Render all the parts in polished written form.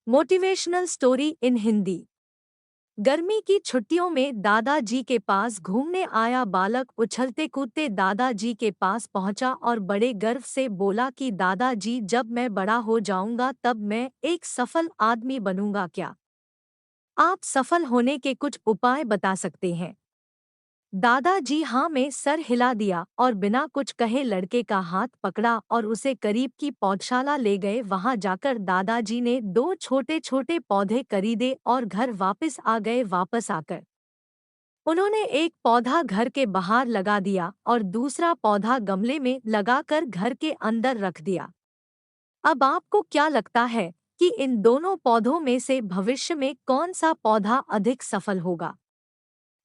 Motivational story in Hindi. गर्मी की छुट्टियों में दादाजी के पास घूमने आया बालक उछलते कूदते दादाजी के पास पहुंचा और बड़े गर्व से बोला कि दादाजी, जब मैं बड़ा हो जाऊंगा तब मैं एक सफल आदमी बनूंगा। क्या आप सफल होने के कुछ उपाय बता सकते हैं? दादाजी हाँ में सर हिला दिया और बिना कुछ कहे लड़के का हाथ पकड़ा और उसे करीब की पौधशाला ले गए। वहां जाकर दादाजी ने दो छोटे छोटे पौधे खरीदे और घर वापस आ गए। वापस आकर उन्होंने एक पौधा घर के बाहर लगा दिया और दूसरा पौधा गमले में लगाकर घर के अंदर रख दिया। अब आपको क्या लगता है कि इन दोनों पौधों में से भविष्य में कौन सा पौधा अधिक सफल होगा?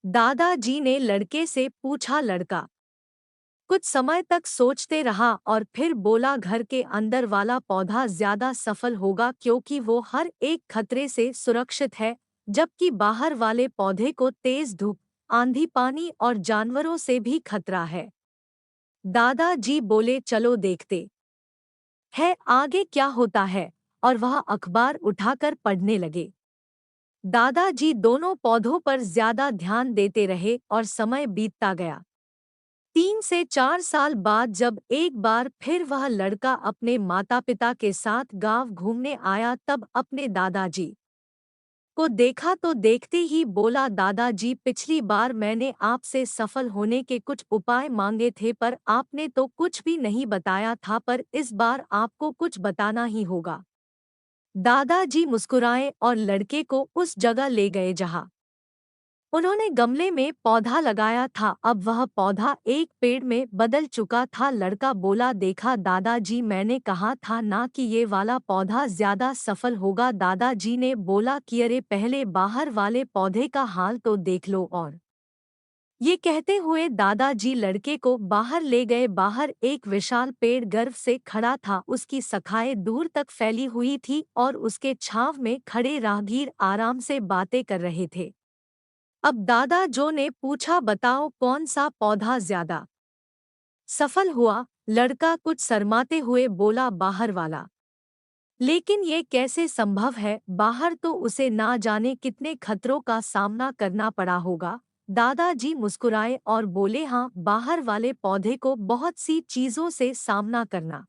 दादाजी ने लड़के से पूछा। लड़का कुछ समय तक सोचते रहा और फिर बोला, घर के अंदर वाला पौधा ज्यादा सफल होगा क्योंकि वो हर एक खतरे से सुरक्षित है, जबकि बाहर वाले पौधे को तेज धूप, आंधी, पानी और जानवरों से भी खतरा है। दादाजी बोले, चलो देखते हैं आगे क्या होता है, और वह अखबार उठाकर पढ़ने लगे। दादाजी दोनों पौधों पर ज्यादा ध्यान देते रहे और समय बीतता गया। 3 से 4 साल बाद जब एक बार फिर वह लड़का अपने माता पिता के साथ गांव घूमने आया, तब अपने दादाजी को देखा तो देखते ही बोला, दादाजी, पिछली बार मैंने आपसे सफल होने के कुछ उपाय मांगे थे पर आपने तो कुछ भी नहीं बताया था, पर इस बार आपको कुछ बताना ही होगा। दादाजी मुस्कुराए और लड़के को उस जगह ले गए जहां उन्होंने गमले में पौधा लगाया था। अब वह पौधा एक पेड़ में बदल चुका था। लड़का बोला, देखा दादाजी, मैंने कहा था ना कि ये वाला पौधा ज्यादा सफल होगा। दादाजी ने बोला कि अरे, पहले बाहर वाले पौधे का हाल तो देख लो। और ये कहते हुए दादाजी लड़के को बाहर ले गए। बाहर एक विशाल पेड़ गर्व से खड़ा था, उसकी शाखाएं दूर तक फैली हुई थी और उसके छांव में खड़े राहगीर आराम से बातें कर रहे थे। अब दादा जो ने पूछा, बताओ कौन सा पौधा ज्यादा सफल हुआ? लड़का कुछ शर्माते हुए बोला, बाहर वाला। लेकिन ये कैसे संभव है? बाहर तो उसे ना जाने कितने खतरों का सामना करना पड़ा होगा। दादाजी मुस्कुराए और बोले, हाँ, बाहर वाले पौधे को बहुत सी चीजों से सामना करना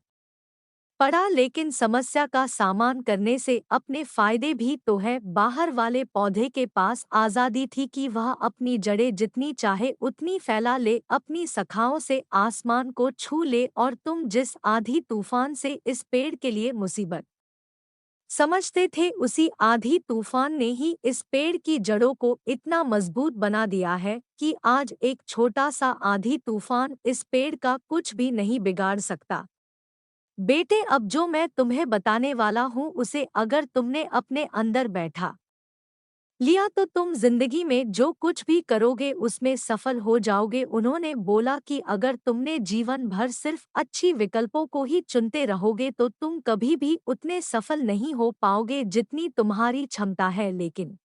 पड़ा, लेकिन समस्या का सामना करने से अपने फायदे भी तो है। बाहर वाले पौधे के पास आजादी थी कि वह अपनी जड़ें जितनी चाहे उतनी फैला ले, अपनी शाखाओं से आसमान को छू ले, और तुम जिस आंधी तूफान से इस पेड़ के लिए मुसीबत समझते थे, उसी आंधी तूफान ने ही इस पेड़ की जड़ों को इतना मजबूत बना दिया है कि आज एक छोटा सा आंधी तूफान इस पेड़ का कुछ भी नहीं बिगाड़ सकता। बेटे, अब जो मैं तुम्हें बताने वाला हूँ उसे अगर तुमने अपने अंदर बैठा लिया तो तुम जिंदगी में जो कुछ भी करोगे उसमें सफल हो जाओगे। उन्होंने बोला कि अगर तुमने जीवन भर सिर्फ अच्छी विकल्पों को ही चुनते रहोगे तो तुम कभी भी उतने सफल नहीं हो पाओगे जितनी तुम्हारी क्षमता है। लेकिन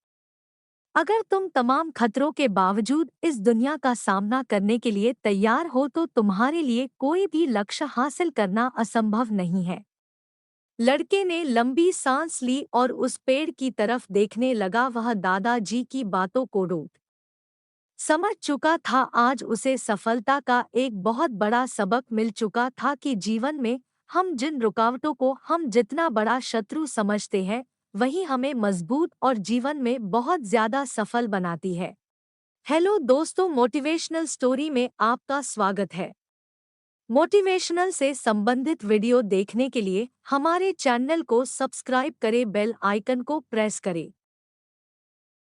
अगर तुम तमाम खतरों के बावजूद इस दुनिया का सामना करने के लिए तैयार हो तो तुम्हारे लिए कोई भी लक्ष्य हासिल करना असंभव नहीं है। लड़के ने लंबी सांस ली और उस पेड़ की तरफ देखने लगा। वह दादाजी की बातों को रोक समझ चुका था। आज उसे सफलता का एक बहुत बड़ा सबक मिल चुका था कि जीवन में हम जिन रुकावटों को हम जितना बड़ा शत्रु समझते हैं, वही हमें मजबूत और जीवन में बहुत ज्यादा सफल बनाती है। हेलो दोस्तों, मोटिवेशनल स्टोरी में आपका स्वागत है। मोटिवेशनल से संबंधित वीडियो देखने के लिए हमारे चैनल को सब्सक्राइब करें, बेल आइकन को प्रेस करें।